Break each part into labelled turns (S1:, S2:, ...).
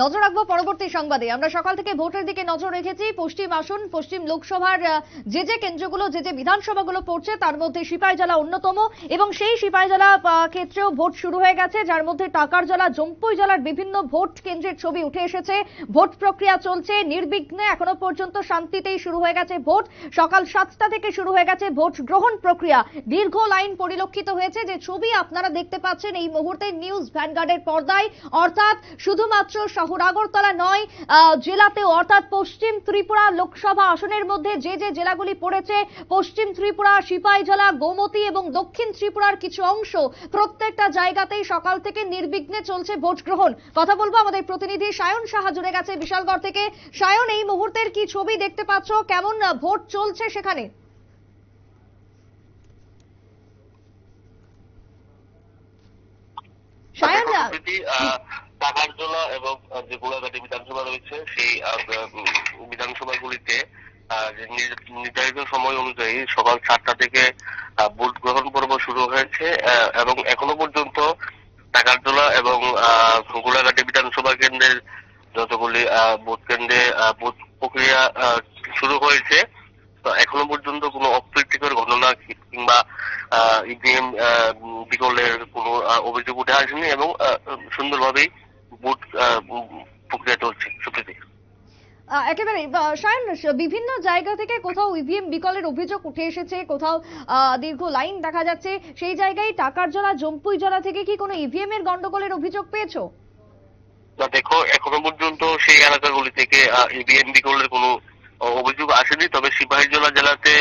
S1: নজর রাখবো পরবর্তী সংবাদে। আমরা সকাল থেকে ভোটের দিকে নজর রেখেছি। পশ্চিম আসন, পশ্চিম লোকসভার যে কেন্দ্রগুলো, যে বিধানসভাগুলো পড়ছে তার মধ্যে সিপাহীজলা অন্যতম, এবং সেই সিপাহীজলা ক্ষেত্রেও ভোট শুরু হয়ে গেছে, যার মধ্যে টাকারজলা, জম্পুই জেলার বিভিন্ন ভোট কেন্দ্রের ছবি উঠে এসেছে। ভোট প্রক্রিয়া চলছে নির্বিঘ্নে, এখনো পর্যন্ত শান্তিতেই শুরু হয়ে গেছে ভোট। সকাল 7টা থেকে শুরু হয়ে গেছে ভোট গ্রহণ প্রক্রিয়া। দীর্ঘ লাইন পরিলক্ষিত হয়েছে, যে ছবি আপনারা দেখতে পাচ্ছেন এই মুহূর্তে নিউজ ভ্যানগার্ডের পর্দায়, অর্থাৎ শুধুমাত্র শহর আগরতলা নয়, জেলাতেও, অর্থাৎ পশ্চিম ত্রিপুরা লোকসভা আসনের মধ্যে যে জেলাগুলি পড়েছে, পশ্চিম ত্রিপুরা, সিপাহীজলা, গোমতী এবং দক্ষিণ ত্রিপুরার কিছু অংশ, প্রত্যেকটা জায়গাতেই সকাল থেকে নির্বিঘ্নে চলছে ভোট গ্রহণ। কথা বলবো আমাদের প্রতিনিধি সায়ন সাহা জুড়ে গেছে বিশালগড় থেকে। সায়ন, এই মুহূর্তের কি ছবি দেখতে পাচ্ছ, কেমন ভোট চলছে সেখানে? সায়ন,
S2: টাকারজলা এবং যে গোলাঘাটি বিধানসভা রয়েছে সেই বিধানসভাগুলিতে নির্ধারিত সময় অনুযায়ী সকাল 7টা থেকে ভোট গ্রহণ পর্ব শুরু হয়েছে, এবং এখনো পর্যন্ত টাকারজলা এবং গোলাঘাটি বিধানসভা কেন্দ্রের যতগুলি ভোট কেন্দ্রে ভোট প্রক্রিয়া শুরু হয়েছে। তো এখনো পর্যন্ত কোনো অপ্রীতিকর ঘটনা কিংবা ইভিএম বিকলের কোনো অভিযোগ উঠে আসেনি, এবং সুন্দরভাবেই ভোট প্রক্রিয়া চলছে। সুপ্রীতি,
S1: একেবারে সায়ন, বিভিন্ন জায়গা থেকে কোথাও ইভিএম বিকলের অভিযোগ উঠে এসেছে, কোথাও দীর্ঘ লাইন দেখা যাচ্ছে। সেই জায়গায় টাকারজলা, জম্পুই জেলা থেকে কি কোনো ইভিএম এর গন্ডগোলের অভিযোগ পেয়েছো?
S2: না, দেখো, এখনো পর্যন্ত সেই এলাকাগুলি থেকে ইভিএম বিকলের কোনো অভিযোগ আসেনি। তবে সিপাহীজলা জেলাতে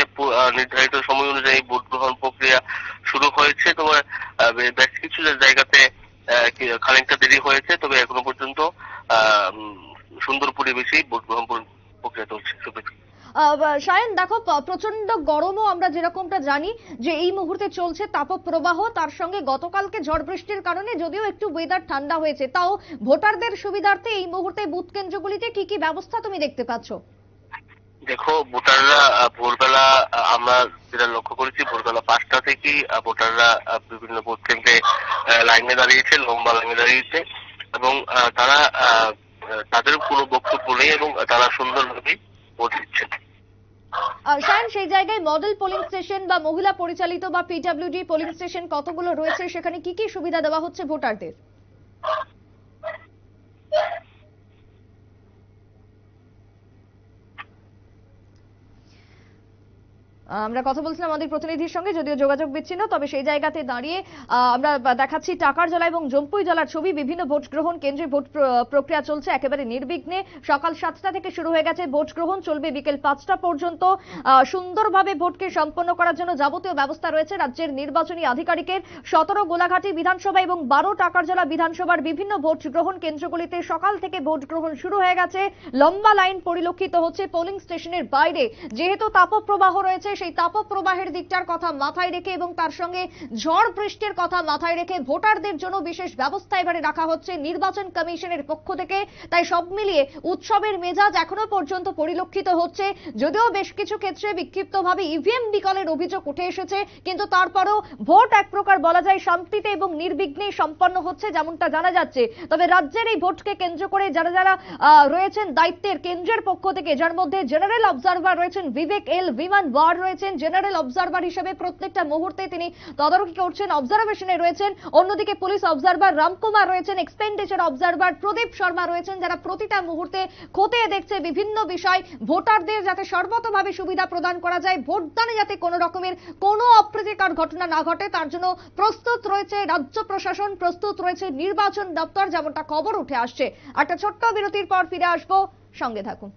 S2: নির্ধারিত সময় অনুযায়ী ভোট গ্রহণ প্রক্রিয়া শুরু হয়েছে। তবে বেশ কিছু জায়গাতে খানিকটা দেরি হয়েছে, তবে এখনো পর্যন্ত সুন্দর পরিবেশেই ভোট গ্রহণ প্রক্রিয়া চলছে।
S1: সায়ন, দেখো, প্রচন্ড গরমও আমরা যেরকমটা জানি যে এই মুহূর্তে চলছে তাপপ্রবাহ, তার সঙ্গে গতকালকে ঝড় বৃষ্টির কারণে যদিও একটু ওয়েদার ঠান্ডা হয়েছে, তাও ভোটারদের সুবিধার্থে এই মুহূর্তে বুথ কেন্দ্রগুলিতে কি কি ব্যবস্থা তুমি দেখতে পাচ্ছ?
S2: দেখো, ভোটাররা ভোরবেলা, আমরা যেটা লক্ষ্য করেছি, ভোরবেলা 5টা থেকেই ভোটাররা বিভিন্ন ভোট কেন্দ্রে লাইনে দাঁড়িয়েছে, লম্বা লাইনে দাঁড়িয়েছে, এবং তারা তাদের কোনো বক্তব্য নেই এবং তারা সুন্দরভাবেই ভোট দিচ্ছেন।
S1: সায়ন, সেই জায়গায় মডেল পোলিং স্টেশন বা মহিলা পরিচালিত বা পিডব্লিউডি পোলিং স্টেশন কতগুলো রয়েছে, সেখানে কি কি সুবিধা দেওয়া হচ্ছে ভোটারদের? আমরা কথা বলছিলাম আমাদের প্রতিনিধির সঙ্গে, যদিও যোগাযোগ বিচ্ছিন্ন, তবে সেই জায়গাতে দাঁড়িয়ে আমরা দেখাচ্ছি টাকারজলা এবং জম্পুই জেলার ছবি। বিভিন্ন ভোট গ্রহণ কেন্দ্রে ভোট প্রক্রিয়া চলছে একেবারে নির্বিঘ্নে। সকাল 7টা থেকে শুরু হয়ে গেছে ভোট গ্রহণ, চলবে বিকেল 5টা পর্যন্ত। সুন্দরভাবে ভোটকে সম্পন্ন করার জন্য যাবতীয় ব্যবস্থা রয়েছে রাজ্যের নির্বাচনী আধিকারিকের। 17 গোলাঘাটি বিধানসভা এবং 12 টাকারজলা বিধানসভার বিভিন্ন ভোট গ্রহণ কেন্দ্রগুলিতে সকাল থেকে ভোট গ্রহণ শুরু হয়ে গেছে। লম্বা লাইন পরিলক্ষিত হচ্ছে পোলিং স্টেশনের বাইরে। যেহেতু তাপপ্রবাহ রয়েছে, সেই তাপপ্রবাহের দিকটার কথা মাথায় রেখে এবং তার সঙ্গে ঝড় বৃষ্টির কথা মাথায় রেখে ভোটারদের জন্য বিশেষ ব্যবস্থা এবারে রাখা হচ্ছে নির্বাচন কমিশনের পক্ষ থেকে। তাই সব মিলিয়ে উৎসবের মেজাজ এখনো পর্যন্ত পরিলক্ষিত হচ্ছে। যদিও বেশ কিছু ক্ষেত্রে বিক্ষিপ্তভাবে ইভিএম বিকলের অভিযোগ উঠে এসেছে, কিন্তু তারপরও ভোট এক প্রকার বলা যায় শান্তিতে এবং নির্বিঘ্নে সম্পন্ন হচ্ছে, যেমনটা জানা যাচ্ছে। তবে রাজ্যের এই ভোটকে কেন্দ্র করে যারা যারা রয়েছেন দায়িত্বের কেন্দ্রের পক্ষ থেকে, যার মধ্যে জেনারেল অবজারভার রয়েছেন বিবেক এল, বিমান ওয়ার রয়েছেন জেনারেল অবজারভার হিসেবে, প্রত্যেকটা মুহূর্তে তিনি তদারকি করছেন, অবজারভেশনে রয়েছেন। অন্যদিকে পুলিশ অবজারভার রামকুমার রয়েছেন, এক্সপেন্ডিচার অবজারভার প্রদীপ শর্মা রয়েছেন, যারা প্রতিটা মুহূর্তে খতিয়ে দেখছে বিভিন্ন বিষয়, ভোটারদের যাতে সর্বতভাবে সুবিধা প্রদান করা যায়, ভোটদানে যাতে কোনো রকমের কোনো অপ্রীতিকর ঘটনা না ঘটে, তার জন্য প্রস্তুত রয়েছে রাজ্য প্রশাসন, প্রস্তুত রয়েছে নির্বাচন দপ্তর, যেমনটা খবর উঠে আসছে। একটা ছোট্ট বিরতির পর ফিরে আসবো, সঙ্গে থাকুন।